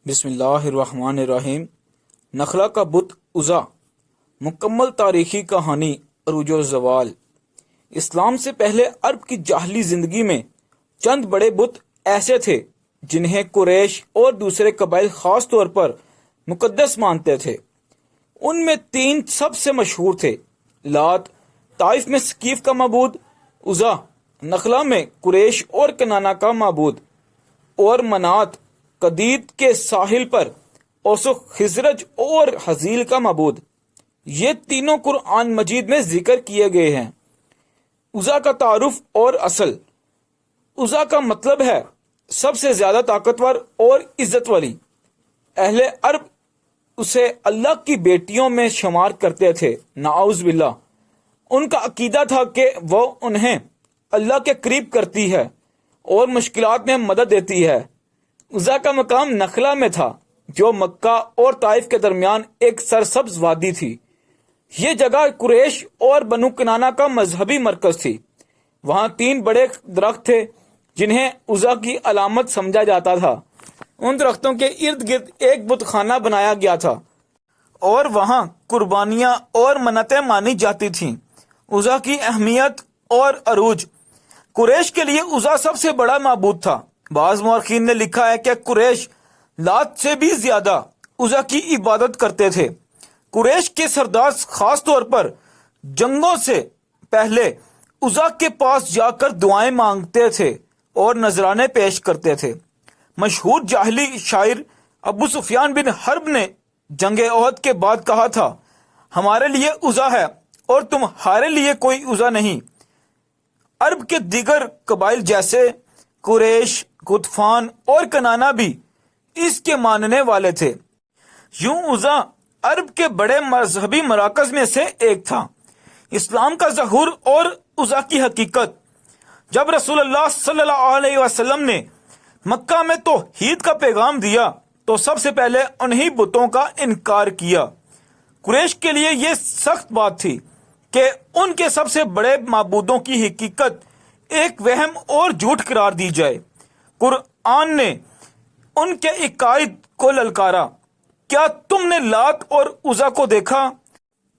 بسم اللہ الرحمن الرحیم۔ نخلا کا بت عزا، مکمل تاریخی کہانی عروج و زوال۔ اسلام سے پہلے عرب کی جاہلی زندگی میں چند بڑے بت ایسے تھے جنہیں قریش اور دوسرے قبائل خاص طور پر مقدس مانتے تھے۔ ان میں تین سب سے مشہور تھے: لات طائف میں ثقیف کا معبود، عزا نخلا میں قریش اور کنانا کا معبود، اور منات قدید کے ساحل پر اوس و خزرج اور حزیل کا معبود۔ یہ تینوں قرآن مجید میں ذکر کیے گئے ہیں۔ عزا کا تعارف اور اصل۔ عزا کا مطلب ہے سب سے زیادہ طاقتور اور عزت والی۔ اہل عرب اسے اللہ کی بیٹیوں میں شمار کرتے تھے، نعوذ باللہ۔ ان کا عقیدہ تھا کہ وہ انہیں اللہ کے قریب کرتی ہے اور مشکلات میں مدد دیتی ہے۔ عزا کا مقام نخلا میں تھا، جو مکہ اور طائف کے درمیان ایک سرسبز وادی تھی۔ یہ جگہ قریش اور بنو کنانا کا مذہبی مرکز تھی۔ وہاں تین بڑے درخت تھے جنہیں عزا کی علامت سمجھا جاتا تھا۔ ان درختوں کے ارد گرد ایک بت خانہ بنایا گیا تھا اور وہاں قربانیاں اور منتیں مانی جاتی تھیں۔ عزا کی اہمیت اور عروج۔ قریش کے لیے عزا سب سے بڑا معبود تھا۔ بعض مورخین نے لکھا ہے کہ قریش لات سے بھی زیادہ عزا کی عبادت کرتے تھے۔ قریش کے سردار خاص طور پر جنگوں سے پہلے عزا کے پاس جا کر دعائیں مانگتے تھے اور نذرانے پیش کرتے تھے۔ مشہور جاہلی شاعر ابو سفیان بن حرب نے جنگ احد کے بعد کہا تھا، ہمارے لیے عزا ہے اور تمہارے لیے کوئی عزا نہیں۔ عرب کے دیگر قبائل جیسے قریش، غطفان اور کنانا بھی اس کے ماننے والے تھے۔ یوں عزا عرب کے بڑے مذہبی مراکز میں سے ایک تھا۔ اسلام کا ظہور اور عزا کی حقیقت۔ جب رسول اللہ صلی اللہ علیہ وسلم نے مکہ میں توحید کا پیغام دیا تو سب سے پہلے انہی بتوں کا انکار کیا۔ قریش کے لیے یہ سخت بات تھی کہ ان کے سب سے بڑے معبودوں کی حقیقت ایک وہم اور جھوٹ قرار دی جائے۔ قرآن نے ان کے عقائد کو للکارا، کیا تم نے لات اور عزا کو دیکھا؟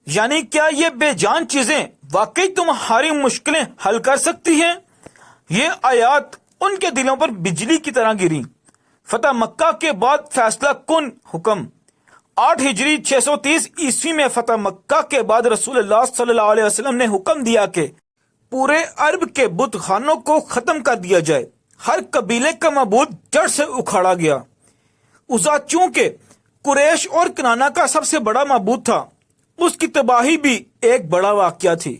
یعنی کیا یہ بے جان چیزیں واقعی تمہاری مشکلیں حل کر سکتی ہیں؟ یہ آیات ان کے دلوں پر بجلی کی طرح گری۔ فتح مکہ کے بعد فیصلہ کن حکم۔ 8 ہجری 630 عیسوی میں فتح مکہ کے بعد رسول اللہ صلی اللہ علیہ وسلم نے حکم دیا کہ پورے عرب کے بت خانوں کو ختم کر دیا جائے۔ ہر قبیلے کا معبود جڑ سے اکھاڑا گیا۔ عزا چونکہ قریش اور کنانا کا سب سے بڑا معبود تھا، اس کی تباہی بھی ایک بڑا واقعہ تھی۔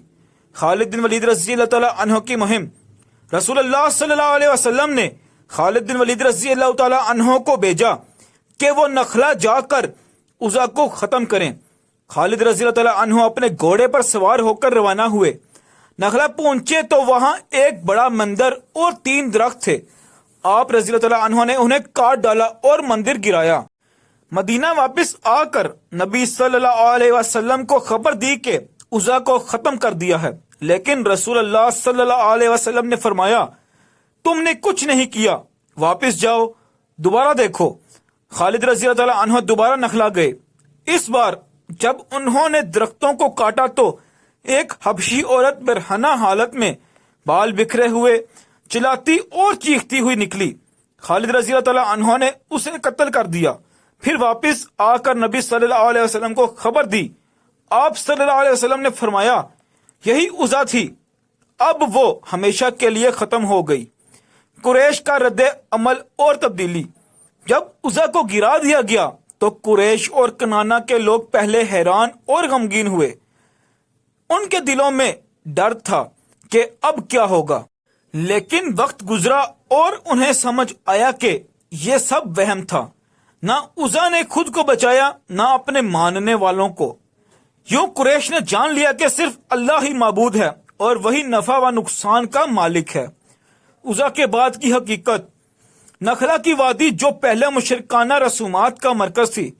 خالد بن ولید رضی اللہ تعالیٰ عنہ کی مہم۔ رسول اللہ صلی اللہ علیہ وسلم نے خالد بن ولید رضی اللہ تعالیٰ عنہ کو بھیجا کہ وہ نخلا جا کر عزا کو ختم کریں۔ خالد رضی اللہ تعالیٰ عنہ اپنے گھوڑے پر سوار ہو کر روانہ ہوئے۔ نخلا پہنچے تو وہاں ایک بڑا مندر اور 3 درخت تھے۔ آپ رضی اللہ تعالیٰ عنہ نے انہیں کاٹ ڈالا اور مندر گرایا۔ مدینہ واپس آ کر نبی صلی اللہ علیہ وسلم کو خبر دی کہ عزا کو ختم کر دیا ہے، لیکن رسول اللہ صلی اللہ علیہ وسلم نے فرمایا، تم نے کچھ نہیں کیا، واپس جاؤ، دوبارہ دیکھو۔ خالد رضی اللہ تعالیٰ عنہ دوبارہ نخلا گئے۔ اس بار جب انہوں نے درختوں کو کاٹا تو ایک حبشی عورت برہنہ حالت میں بال بکھرے ہوئے چلاتی اور چیختی ہوئی نکلی۔ خالد رضی اللہ تعالیٰ عنہ نے اسے قتل کر دیا۔ پھر واپس آ کر نبی صلی اللہ علیہ وسلم کو خبر دی۔ آپ صلی اللہ علیہ وسلم نے فرمایا، یہی عزا تھی، اب وہ ہمیشہ کے لیے ختم ہو گئی۔ قریش کا رد عمل اور تبدیلی۔ جب عزا کو گرا دیا گیا تو قریش اور کنانا کے لوگ پہلے حیران اور غمگین ہوئے۔ ان کے دلوں میں ڈر تھا کہ اب کیا ہوگا، لیکن وقت گزرا اور انہیں سمجھ آیا کہ یہ سب وہم تھا۔ نہ عزا نے خود کو بچایا، نہ اپنے ماننے والوں کو۔ یوں قریش نے جان لیا کہ صرف اللہ ہی معبود ہے اور وہی نفع و نقصان کا مالک ہے۔ عزا کے بعد کی حقیقت۔ نخلا کی وادی جو پہلے مشرکانہ رسومات کا مرکز تھی،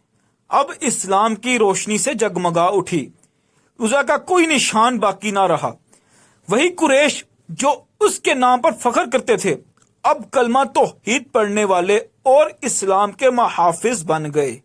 اب اسلام کی روشنی سے جگمگا اٹھی۔ عزا کا کوئی نشان باقی نہ رہا۔ وہی قریش جو اس کے نام پر فخر کرتے تھے، اب کلمہ توحید پڑھنے والے اور اسلام کے محافظ بن گئے۔